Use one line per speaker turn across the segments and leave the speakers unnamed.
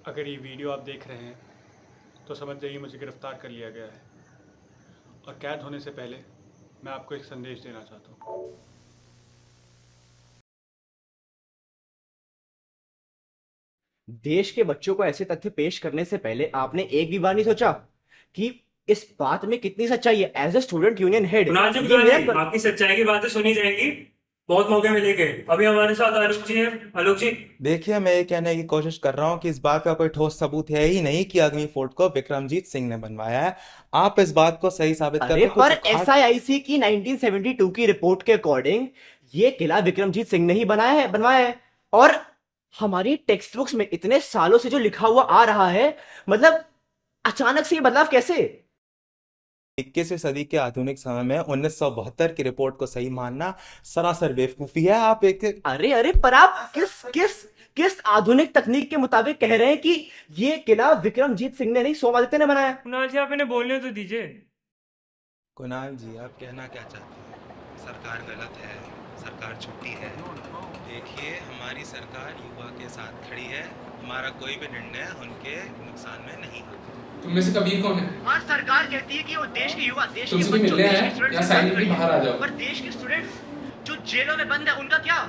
अगर ये वीडियो आप देख रहे हैं तो समझ जाइए मुझे गिरफ़्तार कर लिया गया है और कैद होने से पहले मैं आपको एक संदेश देना चाहता हूँ।
देश के बच्चों को ऐसे तथ्य पेश करने से पहले आपने एक भी बार नहीं सोचा कि इस बात में कितनी सच्चाई है। As a student union head
Kunal ji
ये
नहीं,
मेरा
आपकी सच्चाई की बातें सुनी जाएंगी, बहुत मौके मिलेंगे। अभी हमारे साथ आलोक जी हैं। आलोक जी,
देखिए, मैं ये कहने की कोशिश कर रहा हूँ कि इस बात का कोई ठोस सबूत है ही नहीं कि अग्नि फोर्ट को विक्रमजीत सिंह ने बनवाया है। आप इस बात को सही साबित
अरे
करके
पर
कुछ खास।
एसआईआईसी की 1972 की रिपोर्ट के अकॉर्डिंग ये किला विक्रमजीत सिंह ने ही बनवाया है। और हमारी टेक्स्ट बुक्स में इतने सालों से जो लिखा हुआ आ रहा है, मतलब अचानक से ये बदलाव कैसे?
21वीं सदी के आधुनिक समय में 1972 की रिपोर्ट को सही मानना सरासर बेवकूफी है। आप एक
अरे अरे पर आप किस किस किस आधुनिक तकनीक के मुताबिक कह रहे हैं कि ये किला विक्रमजीत सिंह ने नहीं सोमादित्य ने बनाया?
कुणाल जी, आप इन्हें बोलने तो दीजिए।
कुणाल जी, आप कहना क्या चाहते हैं? सरकार गलत है, सरकार झूठी है। देखिए, हमारी सरकार युवा के साथ खड़ी है। हमारा कोई भी निर्णय उनके नुकसान में नहीं होगा।
तुम में से कबीर कौन है?
और सरकार कहती है कि वो देश के युवा, देश के
तुमसे भी
बच्चों,
मिलने
देश
आए
के स्टूडेंट्स
या
की
साइन
बात
करके
करिए।
बाहर आ जाओ।
पर देश के स्टूडेंट्स जो जेलों में बंद है उनका क्या?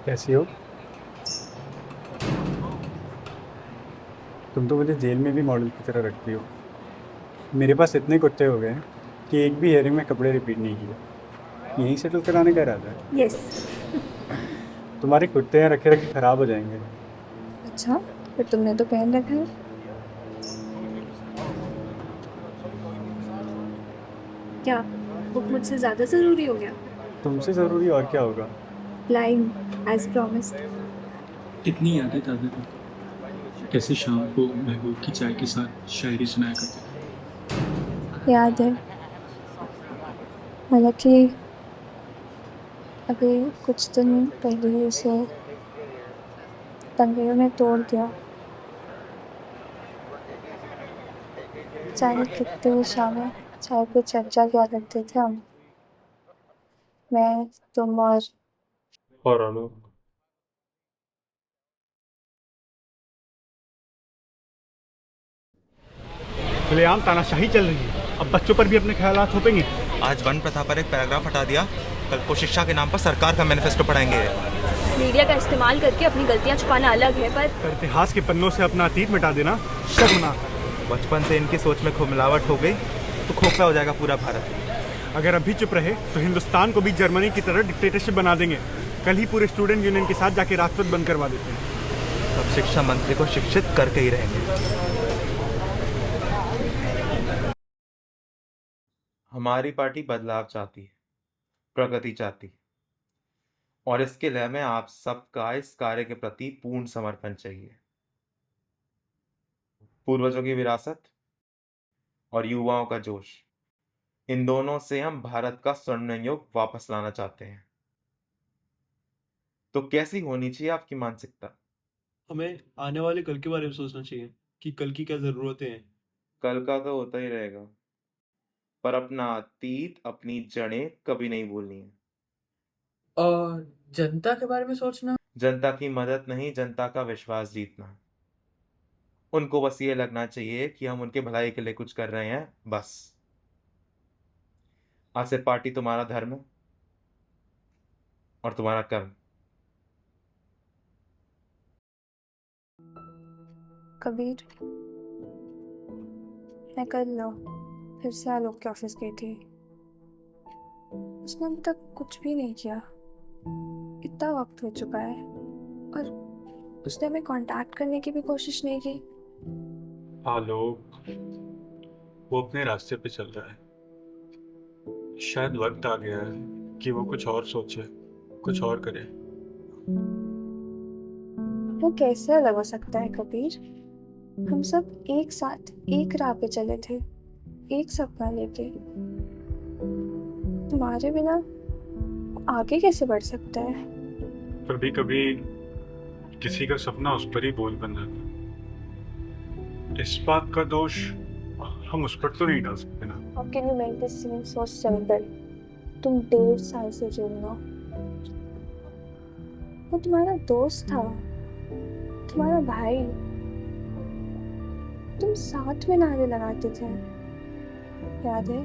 कैसी हो? तुम तो मुझे जेल में भी मॉडल की तरह रखती हो। मेरे पास इतने कुत्ते हो गए हैं कि एक भी हेयरिंग में कपड़े रिपीट नहीं किए। यहीं सेटल कराने का इरादा है?
यस।
तुम्हारे कुत्ते यहाँ रखे रखे ख़राब हो जाएंगे।
अच्छा, फिर तुमने तो पहन रखा है। क्या बुक मुझसे ज़्यादा ज़रूरी हो गया?
तुमसे ज़रूरी और क्या होगा?
Flying as promised.
इतनी यादें ताज़ा करती, कैसे शाम को महबूब की चाय के साथ शायरी सुनाया करते।
याद है, हालांकि अभी कुछ दिन पहले ही उसे दंगेयों ने तोड़ दिया। जाने कितने शामें चाय पे चर्चा किया करते थे हम, मैं, तुम और
आलोक।
खुलेआम तानाशाही चल रही है, अब बच्चों पर भी अपने ख्यालात थोपेंगे।
आज वन प्रथा पर एक पैराग्राफ हटा दिया, कल को शिक्षा के नाम पर सरकार का मैनिफेस्टो पढ़ाएंगे।
मीडिया का इस्तेमाल करके अपनी गलतियां छुपाना अलग है, पर
इतिहास के पन्नों से अपना अतीत मिटा देना शर्मनाक है।
बचपन से इनकी सोच में खूब मिलावट हो गई तो खोखला हो जाएगा पूरा भारत।
अगर अभी चुप रहे तो हिंदुस्तान को भी जर्मनी की तरह डिक्टेटरशिप बना देंगे। कल ही पूरे स्टूडेंट यूनियन के साथ जाके राजपथ बंद करवा देते हैं।
अब शिक्षा मंत्री को शिक्षित करके ही रहेंगे। हमारी पार्टी बदलाव चाहती है, प्रगति चाहती है, और इसके लिए हमें आप सबका इस कार्य के प्रति पूर्ण समर्पण चाहिए। पूर्वजों की विरासत और युवाओं का जोश, इन दोनों से हम भारत का स्वर्णिम युग वापस लाना चाहते हैं। तो कैसी होनी चाहिए आपकी मानसिकता?
हमें आने वाले कल के बारे में सोचना चाहिए कि कल की क्या ज़रूरतें हैं।
कल का तो होता ही रहेगा, पर अपना अतीत, अपनी जड़ें कभी नहीं भूलनी है।
और जनता के बारे में सोचना।
जनता की मदद नहीं, जनता का विश्वास जीतना। उनको बस ये लगना चाहिए कि हम उनके भलाई के लिए कुछ कर रहे हैं, बस। आज से पार्टी तुम्हारा धर्म है और तुम्हारा कर्म।
कबीर, मैं कल फिर से आलोक के ऑफिस गई थी। उसने अभी तक कुछ भी नहीं किया। इतना वक्त हो चुका है और उसने हमें कांटेक्ट करने की भी कोशिश नहीं की।
आलोक वो अपने रास्ते पे चल रहा है। शायद वक्त आ गया है कि वो कुछ और सोचे, कुछ और करे।
वो कैसे अलग हो सकता है कबीर? हम सब एक साथ एक राह पे चले थे, एक सपना लेके। तुम्हारे बिना वो आगे कैसे बढ़ सकता है?
कभी कभी किसी का सपना उस पर ही बोझ बन जाता है। इस बात का दोष हम उस पर तो नहीं डाल सकते ना।
How can you make this seem so simple? तुम 1.5 साल से जेल में हो। वो तुम्हारा दोस्त था, तुम्हारा भाई। तुम साथ में नारे लगाते थे, याद है?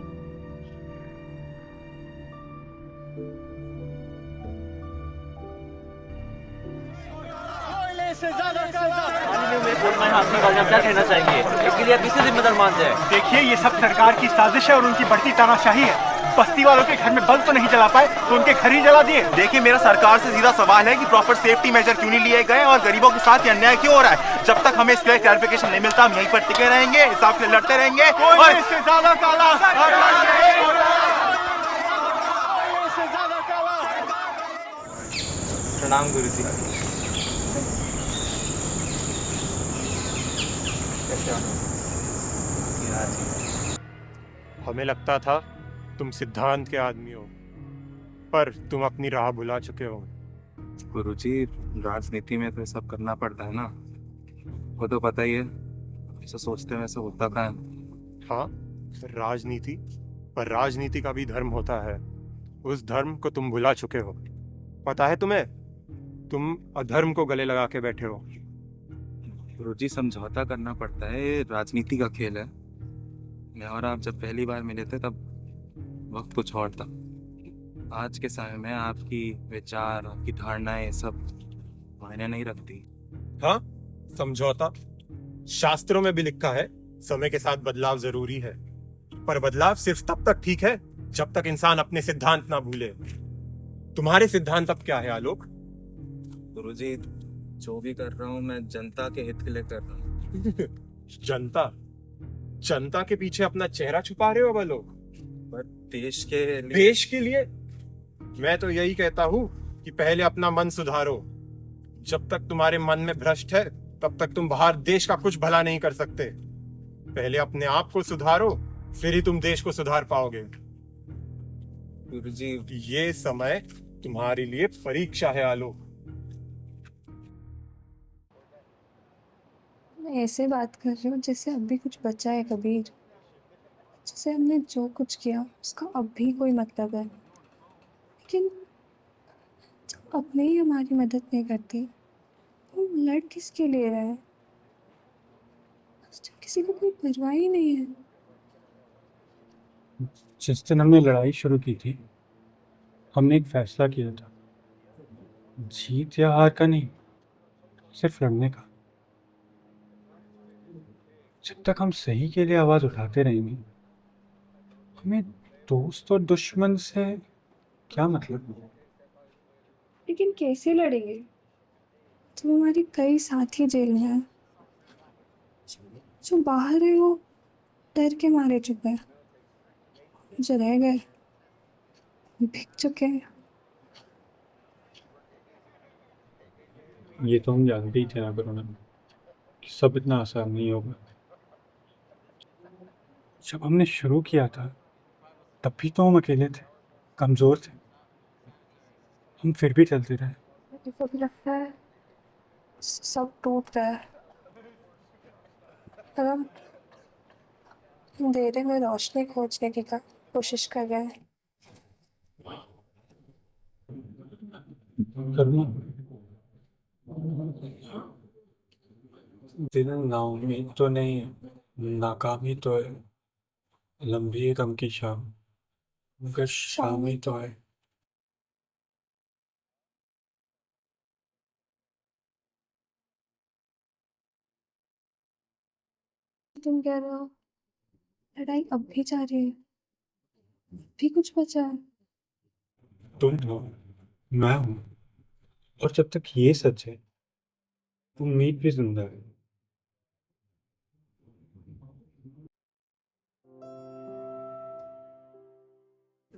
क्या कहना चाहेंगे? इसके लिए आप किसे जिम्मेदार मानते हैं?
देखिए, ये सब सरकार की साजिश है और उनकी बढ़ती तानाशाही है। बस्ती वालों के घर में बल्ब तो नहीं जला पाए तो उनके घर ही जला दिए।
देखिए, मेरा सरकार से सीधा सवाल है कि प्रॉपर सेफ्टी मेजर क्यों नहीं लिए गए और गरीबों के साथ ये अन्याय क्यों हो रहा है। जब तक हमें इसके लिए क्लैरिफिकेशन नहीं मिलता हम यहीं पर टिके रहेंगे, हिसाब से लड़ते रहेंगे। और इससे ज्यादा काला
प्रणाम गुरुजी।
हमें लगता था तुम सिद्धांत के आदमी हो, पर तुम अपनी राह भुला चुके हो।
गुरुजी, राजनीति में तो सब करना पड़ता है ना, वो तो पता ही है। ऐसा सोचते वैसे होता कहाँ है।
हाँ, राजनीति, पर राजनीति का भी धर्म होता है। उस धर्म को तुम भुला चुके हो। पता है तुम्हें, तुम अधर्म को गले लगा के बैठे हो।
गुरुजी, समझौता करना पड़ता है, ये राजनीति का खेल है। मैं और आप जब पहली बार मिले थे तब वक्त कुछ और था। आज के समय में आपकी विचार, आपकी धारणाएं सब मायने नहीं रखती।
हाँ, समझौता शास्त्रों में भी लिखा है, समय के साथ बदलाव जरूरी है, पर बदलाव सिर्फ तब तक ठीक है जब तक इंसान अपने सिद्धांत ना भूले। तुम्हारे सिद्धांत अब क्या है आलोक?
गुरुजी, जो भी कर रहा हूँ मैं जनता के हित के लिए कर रहा हूँ।
जनता? जनता के पीछे अपना चेहरा छुपा रहे हो आलोक?
पर देश के लिए।
देश के लिए? मैं तो यही कहता हूँ कि पहले अपना मन सुधारो। जब तक तुम्हारे मन में भ्रष्ट है तब तक तुम बाहर देश का कुछ भला नहीं कर सकते। पहले अपने आप को सुधारो, फिर ही तुम देश को सुधार पाओगे।
गुरुजी,
ये समय तुम्हारे लिए परीक्षा है आलोक।
ऐसे बात कर रहे हो जैसे अब भी कुछ बचा है कबीर। जैसे हमने जो कुछ किया उसका अब भी कोई मतलब है। लेकिन जब अपने ही हमारी मदद नहीं करते तो हम लड़ किसके लिए रहे? जब किसी को कोई परवाह ही नहीं है।
जिस दिन हमने लड़ाई शुरू की थी, हमने एक फैसला किया था, जीत या हार का नहीं, सिर्फ लड़ने का। जब तक हम सही के लिए आवाज उठाते रहेंगे, हमें दोस्त और दुश्मन से क्या मतलब?
लेकिन कैसे लड़ेंगे? तो हमारे कई साथी जेल में हैं। जो बाहर है वो डर के मारे चुप है, जो रह गए बिक चुके हैं।
ये तो हम जानते ही थे ना करुणा, कि सब इतना आसान नहीं होगा। जब हमने शुरू किया था तब भी तो हम अकेले थे, कमजोर थे, हम फिर भी चलते रहे।
मुझे भी लगता है सब टूट गया है। और हम अंधेरे में रोशनी खोजने की कोशिश कर रहे हैं।
करुणा, दिन नाउम्मीद तो नहीं, नाकामी तो है, लंबी है गम की शाम, मगर शाम ही तो है।
तुम कह रहे हो लड़ाई अब भी जारी है, अब भी कुछ बचा है?
तुम हो, मैं हूँ, और जब तक ये सच है, उम्मीद भी जिंदा है।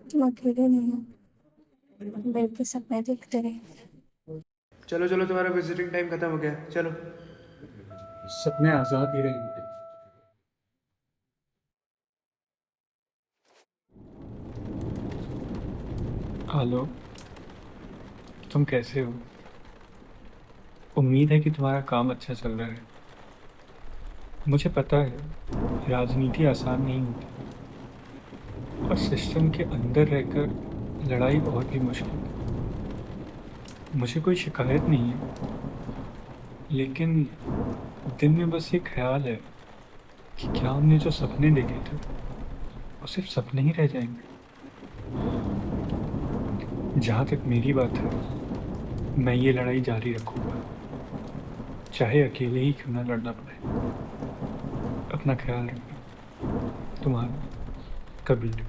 तुम अकेले नहीं हो, मिलकर सपने देखते रहे।
चलो चलो, तुम्हारा विजिटिंग टाइम खत्म हो गया, चलो।
सपने आजाद ही रहेंगे। हेलो, तुम कैसे हो? उम्मीद है कि तुम्हारा काम अच्छा चल रहा है। मुझे पता है राजनीति आसान नहीं होती, और सिस्टम के अंदर रहकर
लड़ाई बहुत ही मुश्किल है। मुझे कोई शिकायत नहीं है, लेकिन दिल में बस ये ख्याल है कि क्या हमने जो सपने देखे थे वो सिर्फ सपने ही रह जाएंगे। जहाँ तक मेरी बात है, मैं ये लड़ाई जारी रखूँगा, चाहे अकेले ही क्यों ना लड़ना पड़े। अपना ख्याल रखना, तुम्हारा कबीर।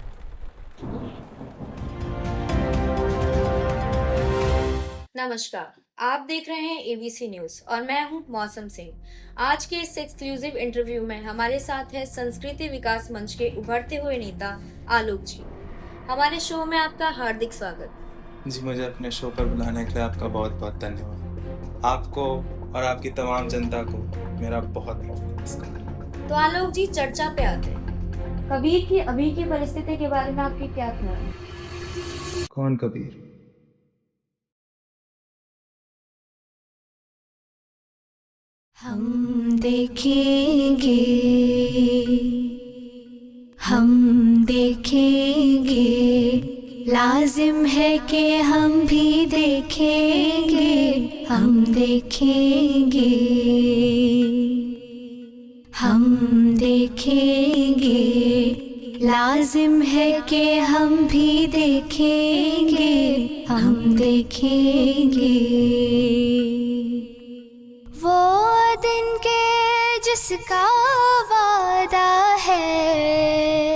नमस्कार, आप देख रहे हैं एबीसी न्यूज और मैं हूं मौसम सिंह। आज के इस एक्सक्लूसिव इंटरव्यू में हमारे साथ है संस्कृति विकास मंच के उभरते हुए नेता आलोक जी। हमारे शो में आपका हार्दिक स्वागत।
जी, मुझे अपने शो पर बुलाने के लिए आपका बहुत बहुत धन्यवाद। आपको और आपकी तमाम जनता को मेरा बहुत बहुत नमस्कार।
तो आलोक जी, चर्चा पे आते हैं। कबीर की अभी की परिस्थिति के बारे में आपके क्या ख्याल है?
कौन कबीर?
हम देखेंगे, हम देखेंगे, लाजिम है कि हम भी देखेंगे, हम देखेंगे, हम देखेंगे, लाजिम है कि हम भी देखेंगे, हम देखेंगे। वो दिन के जिसका वादा है,